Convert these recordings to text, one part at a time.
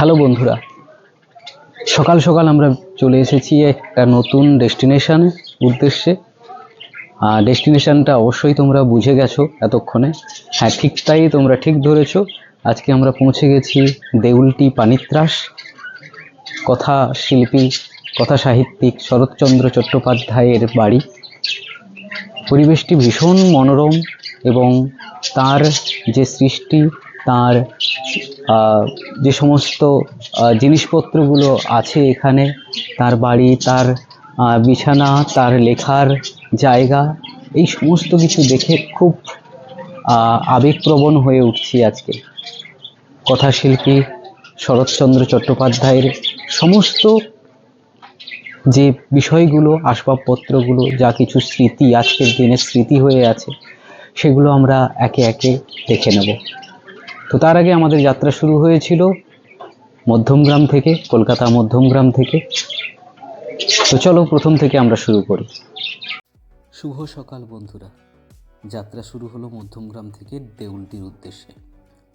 Hello বন্ধুরা, সকাল সকাল আমরা চলে এসেছি একটা নতুন ডেস্টিনেশনের উদ্দেশ্যে। ডেস্টিনেশনটা অবশ্যই তোমরা বুঝে গেছো এতক্ষণে। হ্যাঁ, ঠিক তাই, তোমরা ঠিক ধরেছো। আজকে আমরা পৌঁছে গেছি দেউলটি পানিত্রাস। কথা শিল্পী, কথা সাহিত্যিক শরৎচন্দ্র চট্টোপাধ্যায়ের বাড়ি। পরিবেশটি ভীষণ মনোরম এবং তার যে সৃষ্টি, তার যে সমস্ত জিনিসপত্রগুলো আছে এখানে, তার বাড়ি, তার বিছানা, তার লেখার জায়গা, এই সমস্ত কিছু দেখে খুব আবেগপ্রবণ হয়ে উঠছি আজকে। কথাশিল্পী শরৎচন্দ্র চট্টোপাধ্যায়ের সমস্ত যে বিষয়গুলো, আসবাবপত্রগুলো, যা কিছু স্মৃতি আজকের দিনের স্মৃতি হয়ে আছে, সেগুলো আমরা একে একে দেখে নেব। তো তার আগে আমাদের যাত্রা শুরু হয়েছিল মধ্যমগ্রাম থেকে, কলকাতা মধ্যমগ্রাম থেকে। তো চলো প্রথম থেকে আমরা শুরু করি। শুভ সকাল বন্ধুরা, যাত্রা শুরু হলো মধ্যমগ্রাম থেকে দেউলটির উদ্দেশ্যে।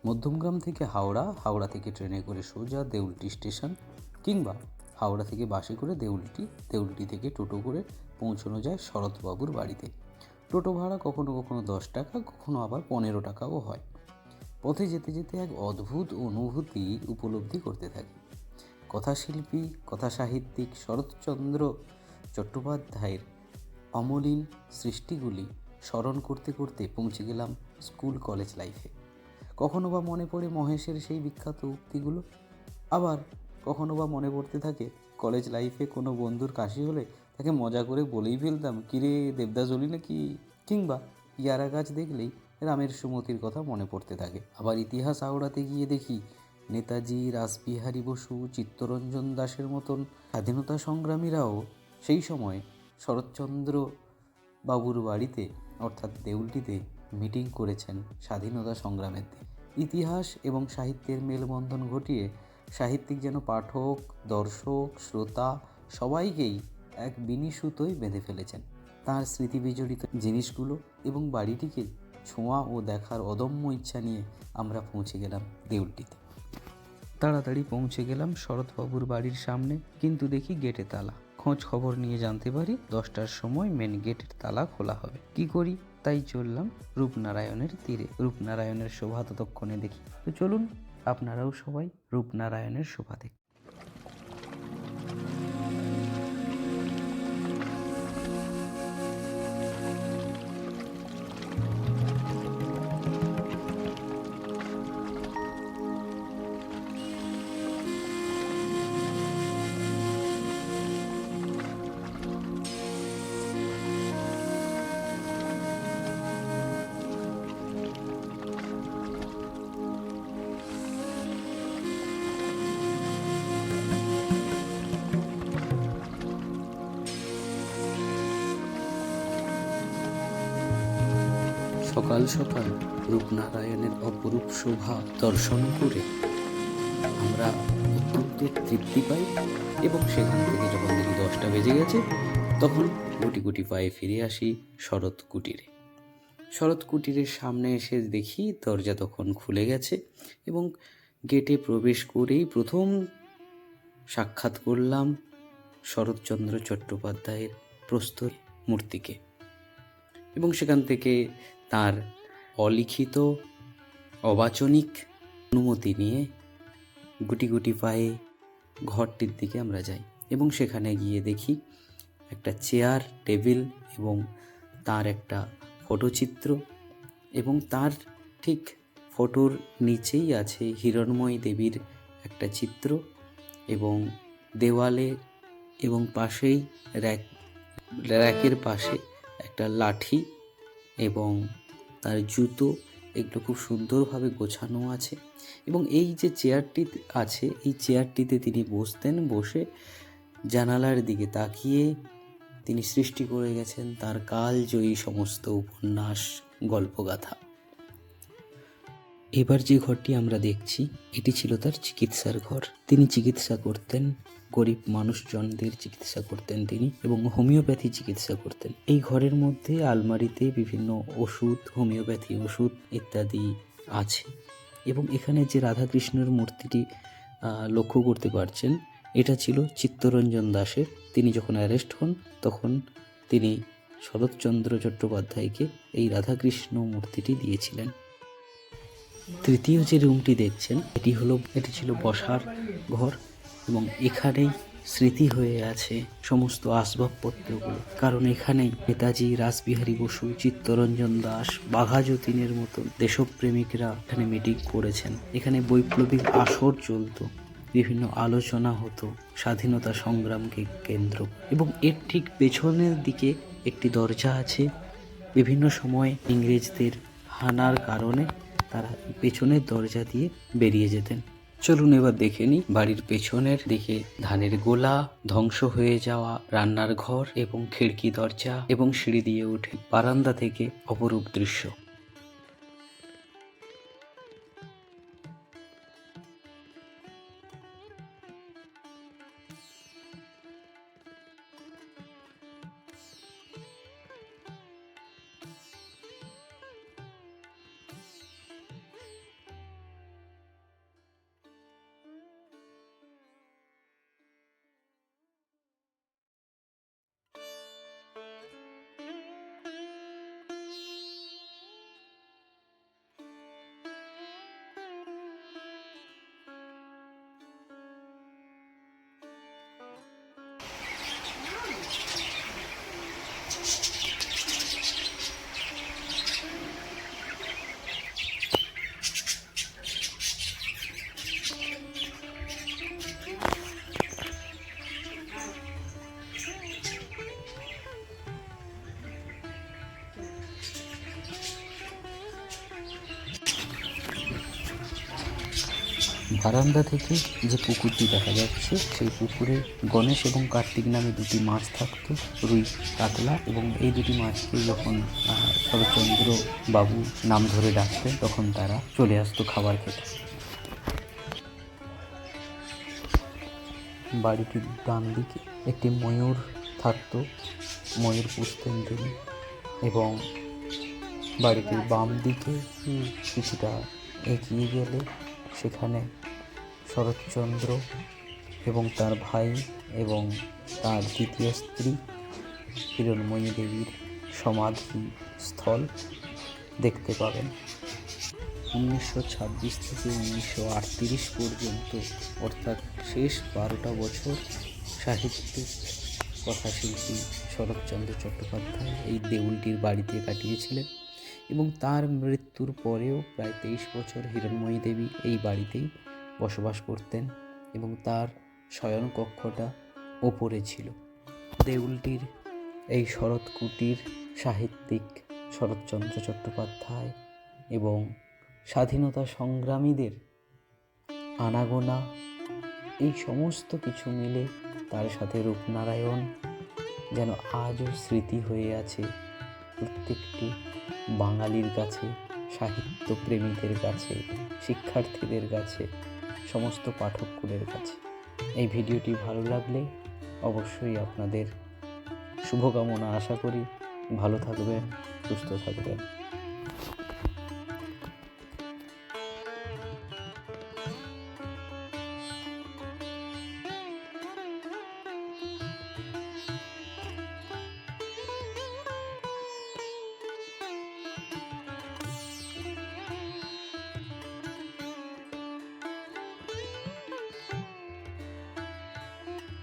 মধ্যমগ্রাম থেকে হাওড়া, হাওড়া থেকে ট্রেনে করে সোজা দেউলটি স্টেশন, কিংবা হাওড়া থেকে বাসে করে দেউলটি, দেউলটি থেকে টোটো করে পৌঁছানো যায় শরৎবাবুর বাড়িতে। টোটো ভাড়া কখনো কখনো 10 টাকা, কখনো আবার 15 টাকাও হয়। পথে যেতে যেতে এক অদ্ভুত অনুভূতি উপলব্ধি করতে থাকি। কথাশিল্পী, কথা সাহিত্যিক শরৎচন্দ্র চট্টোপাধ্যায়ের অমলিন সৃষ্টিগুলি স্মরণ করতে করতে পৌঁছে গেলাম স্কুল কলেজ লাইফে। কখনো বা মনে পড়ে মহেশের সেই বিখ্যাত উক্তিগুলো, আবার কখনো বা মনে পড়তে থাকে কলেজ লাইফে কোনো বন্ধুর কাশি হলে তাকে মজা করে বলেই ফেলতাম, কিরে দেবদাস হলি নাকি, কিংবা ইয়ারা গাছ দেখলেই রামের সুমতির কথা মনে পড়তে থাকে। আবার ইতিহাস আওড়াতে গিয়ে দেখি নেতাজি, রাসবিহারী বসু, চিত্তরঞ্জন দাশের মতন স্বাধীনতা সংগ্রামীরাও সেই সময় শরৎচন্দ্র বাবুর বাড়িতে অর্থাৎ দেউলটিতে মিটিং করেছেন স্বাধীনতা সংগ্রামের দিন। ইতিহাস এবং সাহিত্যের মেলবন্ধন ঘটিয়ে সাহিত্যিক যেন পাঠক, দর্শক, শ্রোতা সবাইকেই এক বিনি সুতোয় বেঁধে ফেলেছেন। তাঁর স্মৃতি বিজড়িত জিনিসগুলো এবং বাড়িটিকে ছোঁয়া ও দেখার অদম্য ইচ্ছা নিয়ে আমরা পৌঁছে গেলাম দেউলটিতে। তাড়াতাড়ি পৌঁছে গেলাম শরৎবাবুর বাড়ির সামনে, কিন্তু দেখি গেটে তালা। খোঁজ খবর নিয়ে জানতে পারি 10টার সময় মেন গেটের তালা খোলা হবে। কি করি, তাই চললাম রূপনারায়ণের তীরে। রূপনারায়ণের শোভা ততক্ষণে দেখি। তো চলুন আপনারাও সবাই রূপনারায়ণের শোভা দেখুন। সকাল সকাল রূপনারায়ণের অপরূপ শোভা দর্শন করে আমরা অত্যন্ত তৃপ্তি পাই এবং সেখান থেকে যখন দেখি 10টা বেজে গেছে, তখন গুটি গুটি পায়ে ফিরে আসি শরৎ কুটিরে। শরৎ কুটিরের সামনে এসে দেখি দরজা তখন খুলে গেছে এবং গেটে প্রবেশ করেই প্রথম সাক্ষাৎ করলাম শরৎচন্দ্র চট্টোপাধ্যায়ের প্রস্তর মূর্তিকে এবং সেখান থেকে তার অলিখিত অবাচনিক অনুমতি নিয়ে গুটি গুটি পায়ে ঘরটির দিকে আমরা যাই এবং সেখানে গিয়ে দেখি একটা চেয়ার, টেবিল এবং তার একটা ফটোচিত্র, এবং তার ঠিক ফটোর নিচেই আছে হিরণময়ী দেবীর একটা চিত্র, এবং দেওয়ালে এবং পাশেই র্যাকের পাশে একটা লাঠি এবং তার জুতো, এগুলো খুব সুন্দরভাবে গোছানো আছে। এবং এই যে চেয়ারটি আছে, এই চেয়ারটিতে তিনি বসতেন, বসে জানালার দিকে তাকিয়ে তিনি সৃষ্টি করে গেছেন তার কালজয়ী সমস্ত উপন্যাস, গল্পগাথা। এবার যে ঘরটি আমরা দেখছি, এটি ছিল তার চিকিৎসার ঘর। তিনি চিকিৎসা করতেন, গরিব মানুষজনদের চিকিৎসা করতেন তিনি, এবং হোমিওপ্যাথি চিকিৎসা করতেন। এই ঘরের মধ্যে আলমারিতে বিভিন্ন ওষুধ, হোমিওপ্যাথি ওষুধ ইত্যাদি আছে। এবং এখানে যে রাধাকৃষ্ণের মূর্তিটি লক্ষ্য করতে পারছেন, এটা ছিল চিত্তরঞ্জন দাশের। তিনি যখন অ্যারেস্ট হন তখন তিনি শরৎচন্দ্র চট্টোপাধ্যায়কে এই রাধাকৃষ্ণ মূর্তিটি দিয়েছিলেন। তৃতীয় যে রুমটি দেখছেন এটি ছিল বসার ঘর, এবং এখানেই স্মৃতি হয়ে আছে সমস্ত আসবাবপত্রগুলো, কারণ এখানেই নেতাজি, রাসবিহারী বসু, চিত্তরঞ্জন দাশ, বাঘা যতীনের মতো দেশপ্রেমিকরা এখানে মিটিং করেছেন। এখানে বৈপ্লবিক আসর চলতো, বিভিন্ন আলোচনা হতো স্বাধীনতা সংগ্রামকে কেন্দ্র, এবং এর ঠিক পেছনের দিকে একটি দরজা আছে। বিভিন্ন সময় ইংরেজদের হানার কারণে তারা পেছনের দরজা দিয়ে বেরিয়ে যেতেন। চলুন এবার দেখে নিই বাড়ির পেছনের দিকে ধানের গোলা, ধ্বংস হয়ে যাওয়া রান্নার ঘর এবং খিড়কি দরজা এবং সিঁড়ি দিয়ে উঠে বারান্দা থেকে অপরূপ দৃশ্য। বারান্দা থেকে যে পুকুরটি দেখা যাচ্ছে, সেই পুকুরে গণেশ এবং কার্তিক নামে দুটি মাছ থাকতো, রুই, কাতলা, এবং এই দুটি মাছকে যখন শরৎচন্দ্র বাবু নাম ধরে ডাকতেন তখন তারা চলে আসতো খাবার খেতে। বাড়িটির ডান দিকে একটি ময়ূর থাকতো, ময়ূর পুষতেন তিনি, এবং বাড়িটির বাম দিকে কিছুটা এগিয়ে গেলে সেখানে শরৎচন্দ্র এবং তার ভাই এবং তার দ্বিতীয় স্ত্রী হিরণময়ী দেবীর সমাধিস্থল দেখতে পাবেন। 1926 থেকে 1938 পর্যন্ত, অর্থাৎ শেষ 12টা বছর সাহিত্যিক কথাশিল্পী শরৎচন্দ্র চট্টোপাধ্যায় এই দেউলটির বাড়িতে কাটিয়েছিলেন, এবং তার মৃত্যুর পরেও প্রায় 23 বছর হিরণময়ী দেবী এই বাড়িতেই বসবাস করতেন, এবং তার শয়নকক্ষটা ওপরে ছিল। দেউলটির এই শরৎ কুটির সাহিত্যিক শরৎচন্দ্র চট্টোপাধ্যায় এবং স্বাধীনতা সংগ্রামীদের আনাগোনা, এই সমস্ত কিছু মিলে তার সাথে রূপনারায়ণ যেন আজও স্মৃতি হয়ে আছে প্রত্যেকটি বাঙালির কাছে, সাহিত্য প্রেমীদের কাছে, শিক্ষার্থীদের কাছে, সমস্ত পাঠককুলের কাছে। এই ভিডিওটি ভালো লাগলে অবশ্যই আপনাদের শুভকামনা আশা করি। ভালো থাকবেন, সুস্থ থাকবেন।